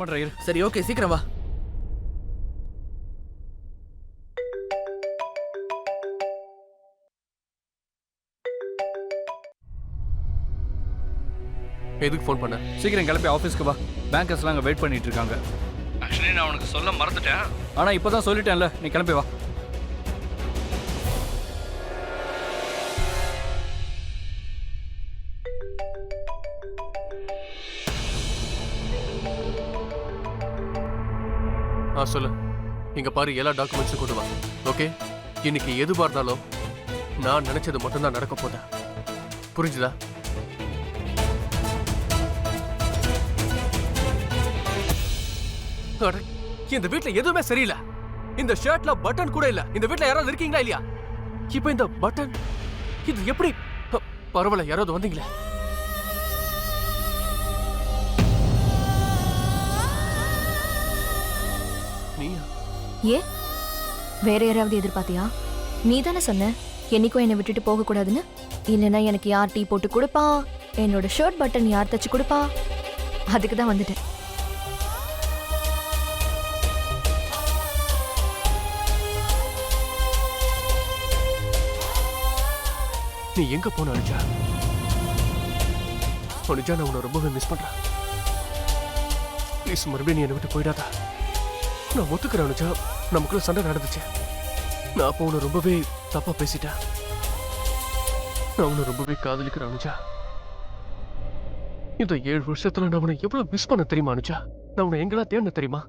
பண்றேன் இரு. சரி ஓகே சீக்கிரம் வா. எதுக்கு ஃபோன் பண்ண? சீக்கிரம் கிளம்பி ஆஃபீஸ்க்கு வா. பேங்கர்ஸ்லாம் அங்கே வெயிட் பண்ணிட்டு இருக்காங்க. ஆக்சுவலி நான் உனக்கு சொல்ல மறந்துட்டேன், ஆனால் இப்போ தான் சொல்லிட்டேன்ல, நீ கிளம்பி வா. சொல்லு. இங்க பாரு, எல்லா டாக்குமெண்ட்ஸும் கொண்டு வா. ஓகே? இன்னைக்கு எதுவா இருந்தாலும் நான் நினைச்சது மட்டும்தான் நடக்க போதா. புரிஞ்சுதா? இந்த வீட்ல எதுவுமே சரியில்லை. இந்த ஷர்ட்ல பட்டன் கூட இல்ல. இந்த வீட்ல யாராவது இருக்கீங்களா இல்லையா? இப்ப இந்த பட்டன் இது எப்படி? பரவாயில்ல, யாராவது வந்தீங்களே. ஏ வேற யாராவது எதிர்பார்த்தியா? நீ தானே சொன்ன என்னைக்கும் என்னை விட்டுட்டு போக கூடாதுன்னு. இல்லைன்னா எனக்கு யார் டீ போட்டு கொடுப்பா, என்னோட ஷர்ட் பட்டன் யார் தச்சு கொடுப்பா, அதுக்கு தான் வந்துட்டேன். நீ எங்க போன அனுஜா? அனுஜா, நான் உன்னை ரொம்பவே மிஸ் பண்றேன். ப்ளீஸ் மறுபடியும் நீ என்னை விட்டு போயிடாத. நான் ஒத்துக்கிறேன் அனுஜா, நமக்குள்ள சண்டை நடந்துச்சு. நான் அப்போ உன்னை ரொம்பவே தப்பா பேசிட்டேன். நான் உன்னை ரொம்பவே காதலிக்கிறேன் அனுஜா. இந்த 7 வருஷத்துல நான் உன்னை எவ்வளவு மிஸ் பண்ண தெரியுமா அனுஜா? நான் உன்னை எங்கெல்லாம் தேடின தெரியுமா?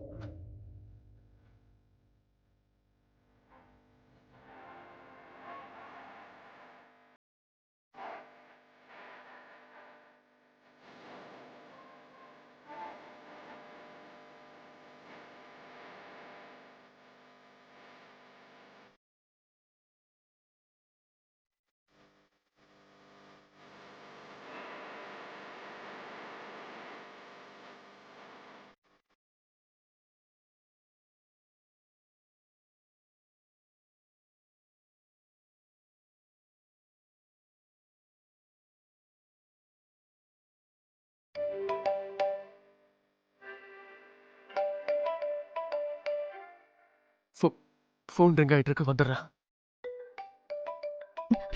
ஃபோன் ரிங் ஆயிட்டு இருக்கு, வந்துடுறேன்.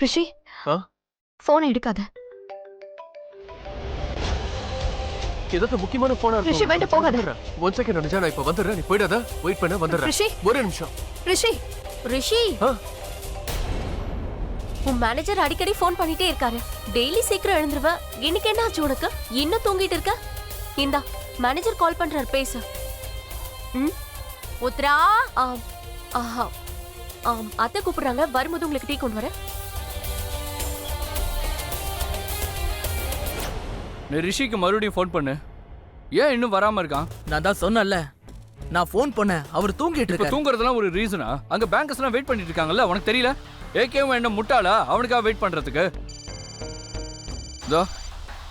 ரிஷி, போன் எடுக்காத. ஏதாவது முக்கியமான போனா இருக்கு. ரிஷி, வேண்டாம், போகாத. 1 செகண்ட் அனுஜா, நான் இப்ப வந்துடுறேன். நீ போயிடாத, வெயிட் பண்ண, வந்துடுறேன். ரிஷி, ஒரே நிமிஷம். ரிஷி, ரிஷி, உன் மேனேஜர் அடிக்கடி ஃபோன் பண்ணிட்டே இருக்காரு. டெய்லி சீக்கிரம் எழுந்துருவ. இன்னைக்கு என்ன ஆச்சு உனக்கு? இன்னும் தூங்கிட்டு இருக்க? இந்தா மேனேஜர் கால் பண்றாரு, பேசு. உத்ரா, ஆஹா, அத்தை கூப்பிடுறாங்க. வரும்போது உங்களுக்கு டீ கொண்டு வரேன். நீ ரிஷிக்கு மறுபடியும் ஃபோன் பண்ணு. ஏன் இன்னும் வராம இருக்கான்? நான் தான் சொன்னேன்ல, நான் ஃபோன் பண்ணேன், அவர் தூங்கிட்டு இப்ப இருக்காரு. தூங்குறதுலாம் ஒரு ரீசனா? அங்க பேங்கர்ஸ்லாம் வெயிட் பண்ணிட்டு இருக்காங்கல்ல, உனக்கு தெரியல? ஏகேவும் என்ன முட்டாளா அவனுக்காக வெயிட் பண்றதுக்கு? இதோ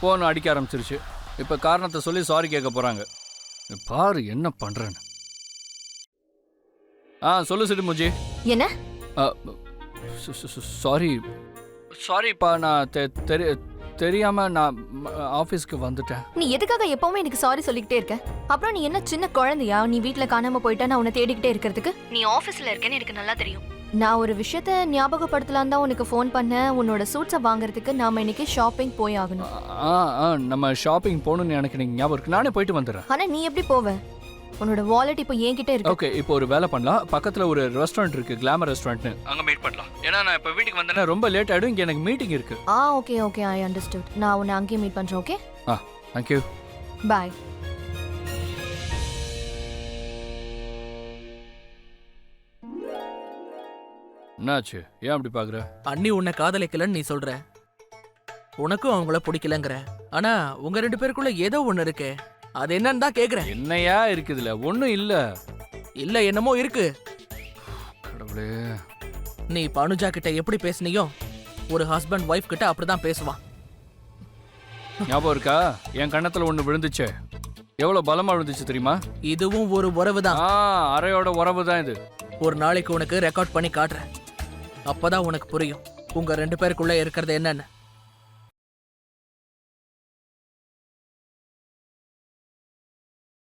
போன் அடிக்க ஆரம்பிச்சிருச்சு. இப்ப காரணத்தை சொல்லி சாரி கேட்க போறாங்க. பாரு என்ன பண்றேன்னு. சொல்லு சிடுமுஜி. என்ன? சாரிப்பா, நான் தெரியாம நான் ஆபீஸ்க்கு வந்துட்டேன். நீ எதுக்காக எப்பவுமே எனக்கு சாரி சொல்லிக்கிட்டே இருக்க? அப்புறம் நீ என்ன சின்ன குழந்தையா? நீ வீட்ல காணாம போயிட்டா நான் உன்னை தேடிக்கிட்டே இருக்கிறதுக்கு? நீ ஆபீஸ்ல இருக்கேன்னு எனக்கு நல்லா தெரியும். நான் ஒரு விஷயத்த ஞாபகப்படுத்தலாம் தான் உனக்கு ஃபோன் பண்ணேன். உன்னோட சூட்ஸை வாங்குறதுக்கு நாம இன்னைக்கு ஷாப்பிங் போய் ஆகணும். நம்ம ஷாப்பிங் போகணும்னு எனக்கு ஞாபகம் இருக்கு. நானே போயிட்டு வந்துடுறேன். ஆனா நீ எப்படி போவ? உன்னோட வாலெட் இப்போ என்கிட்ட இருக்கு. ஓகே, இப்போ ஒரு வேலை பண்ணலாம். பக்கத்துல ஒரு ரெஸ்டாரண்ட் இருக்கு, கிளாமர் ரெஸ்டாரண்ட்னு. அங்க மீட் பண்ணலாம். ஏன்னா நான் இப்போ வீட்டுக்கு வந்தேன்னா ரொம்ப லேட் ஆயிடும். இங்க எனக்கு மீட்டிங் இருக்கு. Okay okay, I understood. நான் உன்னை அங்கேயே மீட் பண்றேன். Okay, thank you, bye. என்னாச்சு? ஏன் அப்படி பாக்குற? அண்ணி உன்னை காதலிக்கலன்னு நீ சொல்ற, உனக்கும் அவங்கள பிடிக்கலங்கிற. ஆனா உங்க 2 பேருக்குள்ள ஏதோ ஒண்ணு இருக்கு. அது என்னன்னு தான் கேக்குறேன். என்னையா இருக்குதுல? ஒண்ணும் இல்ல. இல்ல என்னமோ இருக்கு. கடவுளே, நீ பனுஜா கிட்ட எப்படி பேசுனியோ ஒரு ஹஸ்பண்ட் ஒய்ஃப் கிட்ட அப்படிதான் பேசுவான். ஞாபகம் இருக்கா? என் கண்ணத்துல ஒண்ணு விழுந்துச்சு. எவ்வளவு பலமா விழுந்துச்சு தெரியுமா? இதுவும் ஒரு உறவு தான். அறையோட உறவு தான் இது. ஒரு நாளைக்கு உனக்கு ரெக்கார்ட் பண்ணி காட்டுறேன். அப்பதான் உனக்கு புரியும் உங்க 2 பேருக்குள்ள இருக்கிறது என்னன்னு.